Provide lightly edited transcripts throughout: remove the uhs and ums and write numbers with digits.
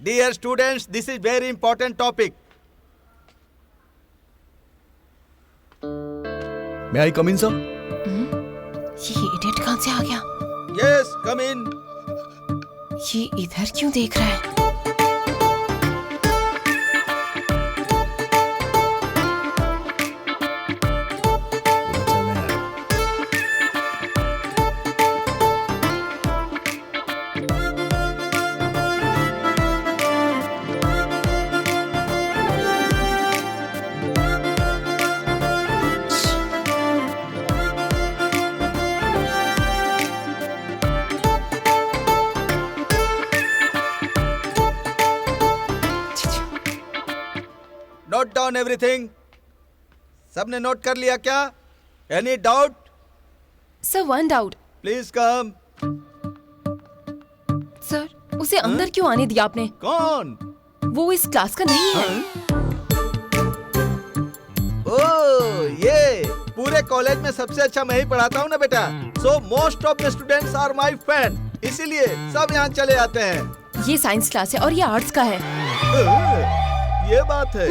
Dear students, this is very important topic. May I come in, sir? ये idiot कहाँ से आ गया? Yes, come in. ये इधर क्यों देख रहा है? Note down everything. सबने नोट कर लिया क्या? Any doubt? Sir, one doubt. Please come. Sir, उसे अंदर क्यों आने दिया आपने? कौन? वो इस क्लास का नहीं है. ओह, ये पूरे कॉलेज में सबसे अच्छा मैं ही पढ़ाता हूँ ना बेटा. So most of the students are my fan. इसीलिए सब यहाँ चले आते हैं. ये साइंस क्लास है और ये आर्ट्स का है. ये बात है.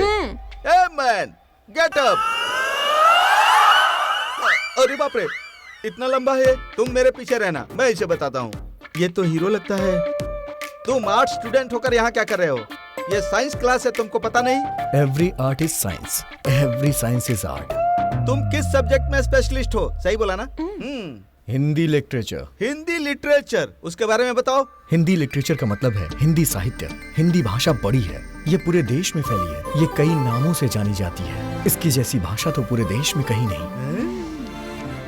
Hey man, get up. अरे बाप रे, इतना लंबा है. तुम मेरे पीछे रहना, मैं इसे बताता हूँ. ये तो हीरो लगता है. तुम आर्ट स्टूडेंट होकर यहाँ क्या कर रहे हो? ये साइंस क्लास है, तुमको पता नहीं? Every art is science. Every science is art. तुम किस सब्जेक्ट में स्पेशलिस्ट हो? सही बोला ना? हिंदी लिटरेचर. हिंदी लिटरेचर, उसके बारे में बताओ. हिंदी लिटरेचर का मतलब है हिंदी साहित्य. हिंदी भाषा बड़ी है, ये पूरे देश में फैली है. ये कई नामों से जानी जाती है. इसकी जैसी भाषा तो पूरे देश में कहीं नहीं.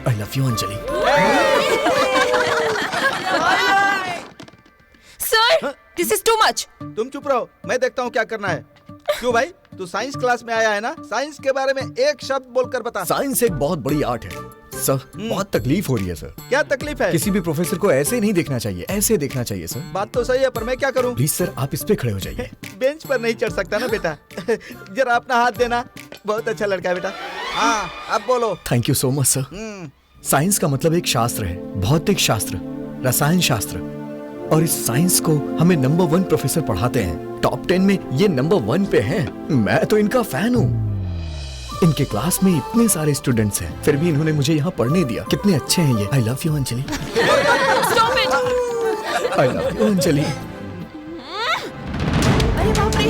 I love you, Anjali. Sir, this is too much. तुम चुप रहो, मैं देखता हूँ क्या करना है. क्यों भाई, तू साइंस क्लास में आया है ना? साइंस के बारे में एक शब्द बोलकर बता. साइंस एक बहुत बड़ी आर्ट है सर. बहुत तकलीफ हो रही है सर. क्या तकलीफ है? किसी भी प्रोफेसर को ऐसे नहीं देखना चाहिए, ऐसे देखना चाहिए सर. बात तो सही है, पर मैं क्या करूं? प्लीज सर, आप इस पे खड़े हो जाइए. बेंच पर नहीं चढ़ सकता ना बेटा. जरा अपना हाथ देना. बहुत अच्छा लड़का है बेटा. हाँ, अब बोलो. Thank you so much sir. Science का मतलब एक शास्त्र है, भौतिक शास्त्र, रसायन शास्त्र. और इस साइंस को हमें नंबर 1 प्रोफेसर पढ़ाते हैं. टॉप 10 में ये नंबर 1 पे हैं. मैं तो इनका फैन हूँ. इनके क्लास में इतने सारे स्टूडेंट्स हैं, फिर भी इन्होंने मुझे यहाँ पढ़ने दिया. कितने अच्छे हैं ये. I love you Anjali. I love you Anjali. अरे बाप रे.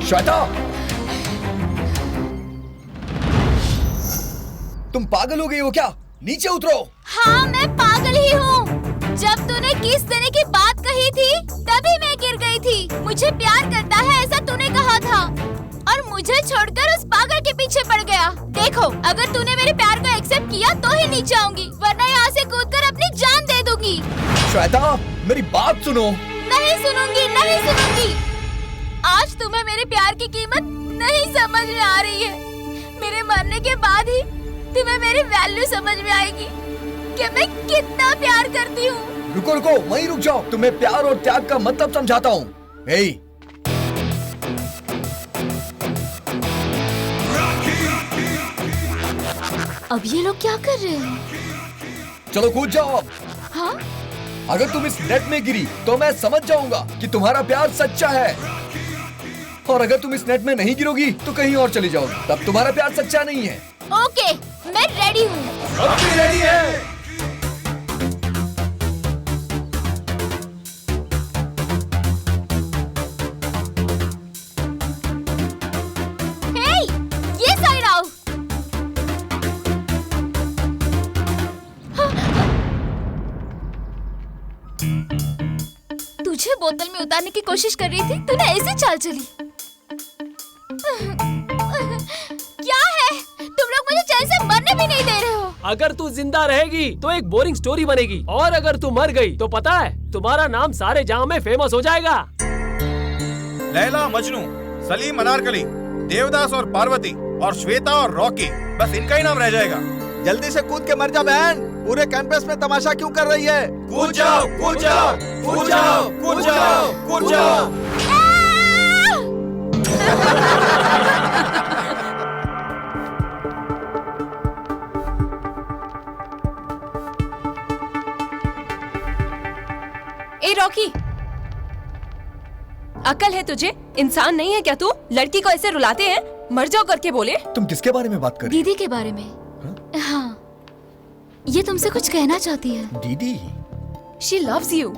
श्वेता, तुम पागल हो गई हो क्या? नीचे उतरो. हाँ, मैं पागल ही हूँ. जब तूने किस तरह की बात कही थी तभी मैं गिर गई थी. मुझे प्यार करता है ऐसा तूने कहा था और मुझे छोड़कर उस पागल के पीछे पड़ गया. देखो, अगर तूने मेरे प्यार को एक्सेप्ट किया तो ही नीचे आऊंगी, वरना यहाँ से कूदकर अपनी जान दे दूंगी. श्वेता, मेरी बात सुनो. नहीं सुनूंगी, नहीं सुनूंगी. आज तुम्हें मेरे प्यार की कीमत नहीं समझ में आ रही है. मेरे मरने के बाद ही तुम्हें मेरी वैल्यू समझ में आएगी कि मैं कितना प्यार करती हूँ. रुको रुको, वहीं रुक जाओ. तुम्हें प्यार और त्याग का मतलब समझाता हूँ. अब ये लोग क्या कर रहे हैं? चलो कूद जाओ. हाँ? अगर तुम इस नेट में गिरी तो मैं समझ जाऊंगा कि तुम्हारा प्यार सच्चा है. और अगर तुम इस नेट में नहीं गिरोगी तो कहीं और चली जाओगी, तब तुम्हारा प्यार सच्चा नहीं है. ओके, मैं रेडी हूँ. अब भी रेडी है. हे, ये साइड आओ. तुझे बोतल में उतारने की कोशिश कर रही थी, तूने ऐसी चाल चली. क्या है? तुम लोग मुझे चैन से मरने भी नहीं दे रहे हो. अगर तू जिंदा रहेगी तो एक बोरिंग स्टोरी बनेगी, और अगर तू मर गई तो पता है तुम्हारा नाम सारे जहां में फेमस हो जाएगा. लैला मजनू, सलीम अनारकली, देवदास और पार्वती, और श्वेता और रॉकी, बस इनका ही नाम रह जाएगा. जल्दी से कूद के मर जा बहन. पूरे कैंपस में तमाशा क्यों कर रही है? कूद जाओ, कूद जाओ, कूद जाओ, कूद जाओ, कूद जाओ. रॉकी, अकल है तुझे? इंसान नहीं है क्या तू? लड़की को ऐसे रुलाते हैं? मर जाओ करके बोले। तुम किसके बारे में बात कर रही दीदी के बारे में। हाँ, ये तुमसे कुछ कहना चाहती है। हो? दीदी, she loves you.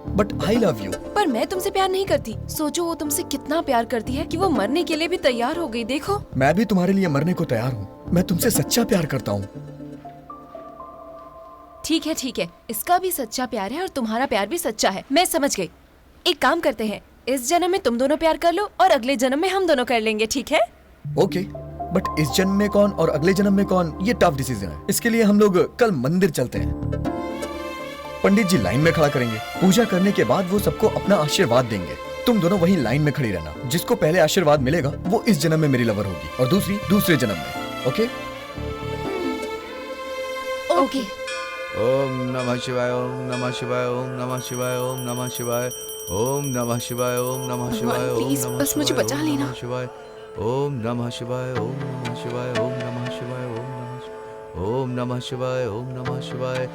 But I love you. पर मैं तुमसे प्यार नहीं करती। सोचो वो तुमसे कितना प्यार करती है कि वो मरने के लिए भी तैयार हो गई। देखो, मैं भी तुम्हारे लिए मरने को तैयार हूँ। मैं तुमसे सच्चा प्यार करता हूँ। ठीक है, इसका भी सच्चा प्यार है और तुम्हारा प्यार भी सच्चा है। मैं समझ गई। एक काम करते हैं, इस जन्म में तुम दोनों प्यार कर लो और अगले जन्म में हम दोनों कर लेंगे, ठीक है? ओके, बट इस जन्म में कौन और अगले जन्म में कौन, ये टफ डिसीजन है। इसके लिए हम लोग कल मंदिर चलते हैं। पंडित जी लाइन में खड़ा करेंगे। पूजा करने के बाद वो सबको अपना आशीर्वाद देंगे। तुम दोनों वहीं लाइन में खड़ी रहना। जिसको पहले आशीर्वाद मिलेगा वो इस जन्म में मेरी लवर होगी और दूसरी दूसरे जन्म में। ओके? ओके। ओम नमः शिवाय, ओम नमः शिवाय, ओम नमः शिवाय, ओम नमः शिवाय, ओम नमः शिवाय, ओम नमः शिवाय, ओम प्लीज, नमः बस मुझे शिवाय, बचा ओम लेना। नमः शिवाय, ओम नमः शिवाय, ओम नमः शिवाय, ओम नमः शिवाय, ओम नमः शिवाय, ओम नमः शिवाय,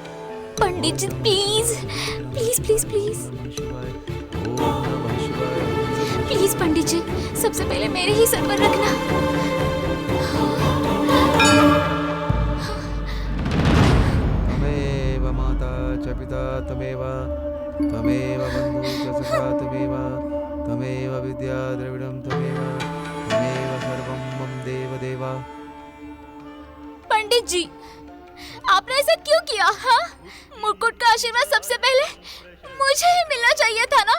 पंडित जी प्लीज प्लीज प्लीज प्लीज शिवाय, ओम नमः शिवाय, प्लीज पंडित जी, सबसे पहले मेरे ही सर पर रखना। तमेव माता च पिता तमेव, तमेव बन्धु च सखा तमेव, तमेव विद्या द्रविडं तमेव, तमेव सर्वं मम देव देवा। पंडित जी, आपने ऐसा क्यों किया? हाँ, मुकुट का आशीर्वाद सबसे पहले मुझे ही मिलना चाहिए था ना।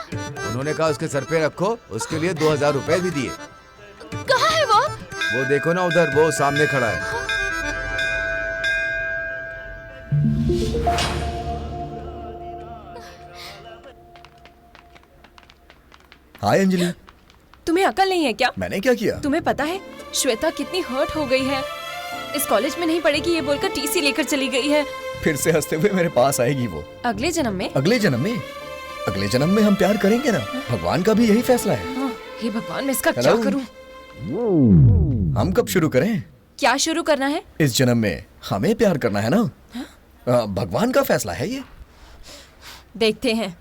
उन्होंने कहा उसके सर पे रखो, उसके लिए 2000 रुपए भी दिए। कहाँ है वो? वो देखो ना उधर, वो सामने खड़ा है। हाय अंजलि। तुम्हें अकल नहीं है क्या? मैंने क्या किया? तुम्हें पता है श्वेता कितनी हर्ट हो गई है? इस कॉलेज में नहीं पढ़ेगी ये बोलकर टीसी लेकर चली गई है। फिर से हंसते हुए मेरे पास आएगी वो। अगले जन्म में? अगले जन्म में? अगले जन्म में हम प्यार करेंगे ना। भगवान का भी यही फैसला है। हाँ, हे भगवान, मैं इसका क्या हेलो? करूं? हम कब शुरू करें? क्या शुरू करना है? इस जन्म में हमें प्यार करना है ना। भगवान का फैसला है ये। देखते हैं।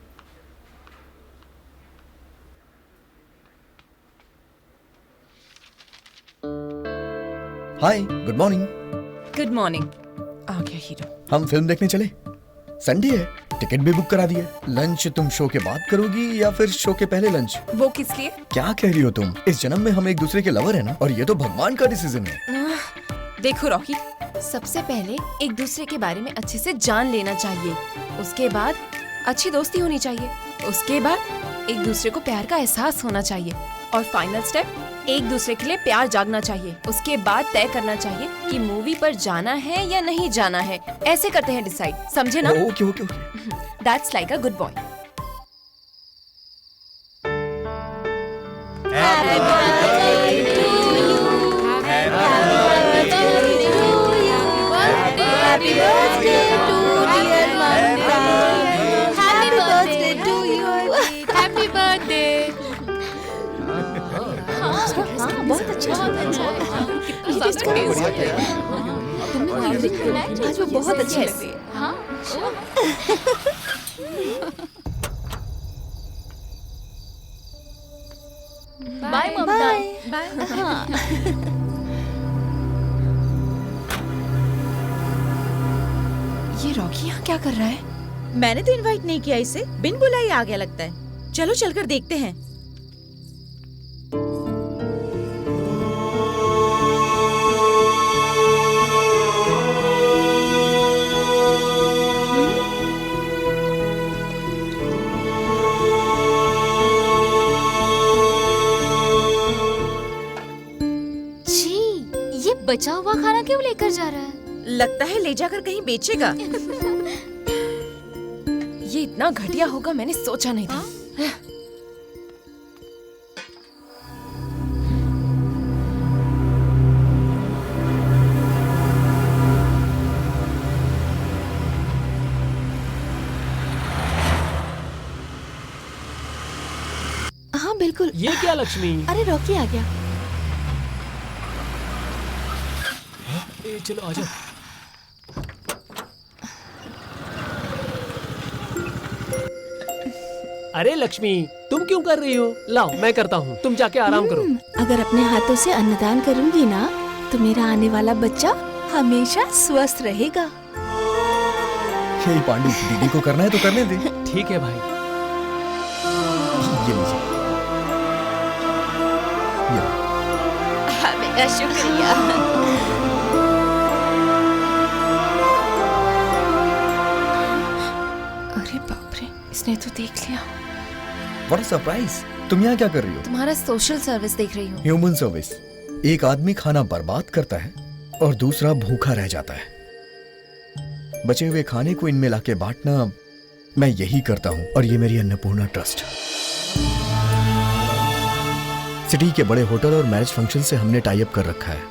Hi, good morning. Good morning. आ गया हीरो। हम फिल्म देखने चले। संडे है, टिकट भी बुक करा दिया। लंच तुम शो के बाद करोगी या फिर शो के पहले लंच? वो किस लिए? क्या कह रही हो तुम? इस जन्म में हम एक दूसरे के लवर है ना, और ये तो भगवान का डिसीजन है। देखो रॉकी, सबसे पहले एक दूसरे के बारे में अच्छे से जान लेना चाहिए। उसके बाद अच्छी दोस्ती होनी चाहिए। उसके बाद एक दूसरे को प्यार का एहसास होना चाहिए। और फाइनल स्टेप, एक दूसरे के लिए प्यार जागना चाहिए। उसके बाद तय करना चाहिए कि मूवी पर जाना है या नहीं जाना है। ऐसे करते हैं डिसाइड, समझे ना? Okay okay okay. That's like a good boy. Happy birthday to dear Mamta. Happy birthday to you. Happy birthday. हाँ, बहुत अच्छा है। कितना ज़्यादा टेस्ट है। तुमने म्यूजिक सुना है? आज वो बहुत अच्छी लग रही है। हाँ, बाय ममता। बाय। ये रॉकी यहाँ क्या कर रहा है? मैंने तो इनवाइट नहीं किया इसे, बिन बुलाए आ गया लगता है। चलो चलकर देखते हैं। छी, ये बचा हुआ खाना क्यों लेकर जा रहा है? लगता है ले जाकर कहीं बेचेगा। ये इतना घटिया होगा मैंने सोचा नहीं था। हाँ बिल्कुल। ये क्या लक्ष्मी? अरे रॉकी आ गया। ए, चलो आजा। अरे लक्ष्मी, तुम क्यों कर रही हो? लाओ मैं करता हूँ, तुम जाके आराम करो। अगर अपने हाथों से अन्नदान करूंगी ना तो मेरा आने वाला बच्चा हमेशा स्वस्थ रहेगा। हे पांडु, दीदी को करना है तो करने दे। ठीक है भाई। ये लीजिए। ये लो। मेरा शुक्रिया। अरे बाप रे, इसने तो देख लिया। What a surprise! तुम यहाँ क्या कर रही हो? तुम्हारा सोशल सर्विस देख रही हूँ। Human service. एक आदमी खाना बर्बाद करता है और दूसरा भूखा रह जाता है। बचे हुए खाने को इनमें लाके बांटना मैं यही करता हूँ, और ये मेरी अन्नपूर्णा ट्रस्ट। सिटी के बड़े होटल और मैरिज फंक्शन से हमने टाई अप कर रखा है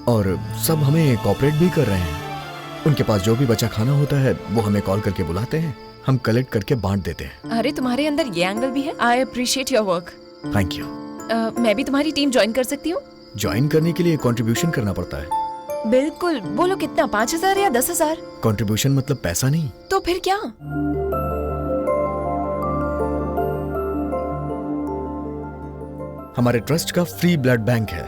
और सब हमें कोऑपरेट भी कर रहे हैं। उनके पास जो भी बचा खाना होता है वो हमें कॉल करके बुलाते हैं, हम कलेक्ट करके बांट देते हैं। अरे तुम्हारे अंदर ये एंगल भी है। I appreciate your work. Thank you. मैं भी तुम्हारी टीम ज्वाइन कर सकती हूँ? ज्वाइन करने के लिए कंट्रीब्यूशन करना पड़ता है। बिल्कुल। बोलो कितना, 5,000 या 10,000? कंट्रीब्यूशन मतलब पैसा नहीं। तो फिर क्या? हमारे ट्रस्ट का फ्री ब्लड बैंक है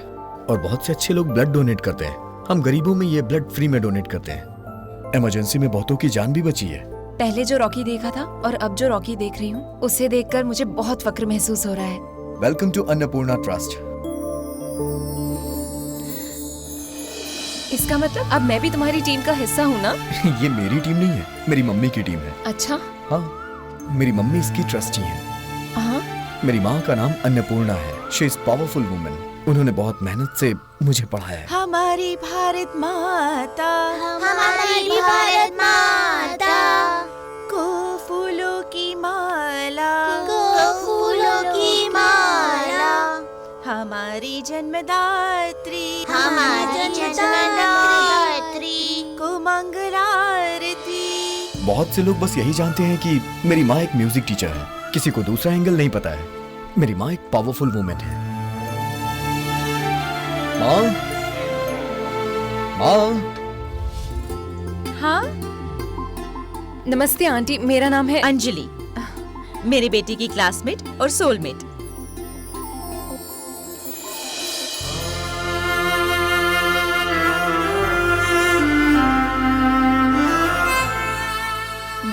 और बहुत से अच्छे लोग ब्लड डोनेट करते हैं। हम गरीबों में ये ब्लड फ्री में डोनेट करते हैं। इमरजेंसी में बहुतों की जान भी बची है। पहले जो रॉकी देखा था और अब जो रॉकी देख रही हूँ, उसे देखकर मुझे बहुत फक्र महसूस हो रहा है। Welcome to Annapurna Trust. इसका मतलब अब मैं भी तुम्हारी टीम का हिस्सा हूँ ना? ये मेरी टीम नहीं है, मेरी मम्मी की टीम है। अच्छा। हाँ, मेरी मम्मी इसकी ट्रस्टी है। हाँ। मेरी माँ का नाम अन्नपूर्णा है। She is powerful woman. उन्होंने बहुत मेहनत से मुझे पढ़ाया है। हमारी भारत माता, हमारी भारत माता को फूलों की माला, को फूलों की माला, हमारी जन्मदात्री, हमारी जन्मदात्री को मंगलारती। बहुत से लोग बस यही जानते हैं कि मेरी माँ एक म्यूजिक टीचर है, किसी को दूसरा एंगल नहीं पता है। मेरी माँ एक पावरफुल वुमन है। माँ, माँ। हाँ, नमस्ते आंटी, मेरा नाम है अंजलि, मेरी बेटी की क्लासमेट और सोलमेट।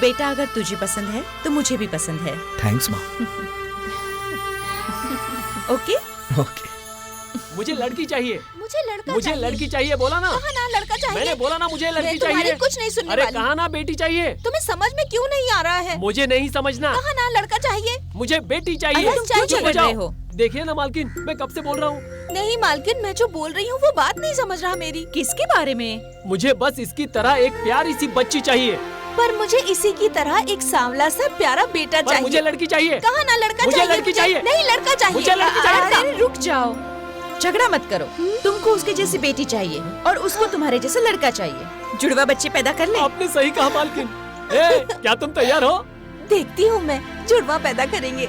बेटा, अगर तुझे पसंद है तो मुझे भी पसंद है। थैंक्स माँ। ओके? ओके। मुझे लड़की चाहिए। मुझे लड़की चाहिए बोला ना। कहा ना लड़का चाहिए। मैंने बोला ना मुझे लड़की मैं तुम्हारी चाहिए। कुछ नहीं सुनने अरे वाली। कहा ना बेटी चाहिए। तुम्हें समझ में क्यों नहीं आ रहा है? मुझे नहीं समझना। कहा ना लड़का चाहिए। मुझे बेटी चाहिए। अरे तुम क्यों चुप झगड़ जाओ। रहे हो? देखिए ना मालकिन, मैं कब से बोल रहा हूँ। नहीं मालकिन, मैं जो बोल रही हूँ वो बात नहीं समझ रहा मेरी। किसके बारे में? मुझे बस इसकी तरह एक प्यारी सी बच्ची चाहिए। पर मुझे इसी की तरह एक सांवला सा प्यारा बेटा पर चाहिए। मुझे लड़की चाहिए। कहा ना लड़का मुझे चाहिए। लड़की चाहिए। नहीं लड़का चाहिए। मुझे लड़की चाहिए। अरे रुक जाओ, झगड़ा मत करो। तुमको उसके जैसी बेटी चाहिए और उसको तुम्हारे जैसा लड़का चाहिए। जुड़वा बच्चे पैदा कर ले। आपने सही कहा मालकिन। ए, क्या तुम तैयार हो? देखती हूँ मैं, जुड़वा पैदा करेंगे।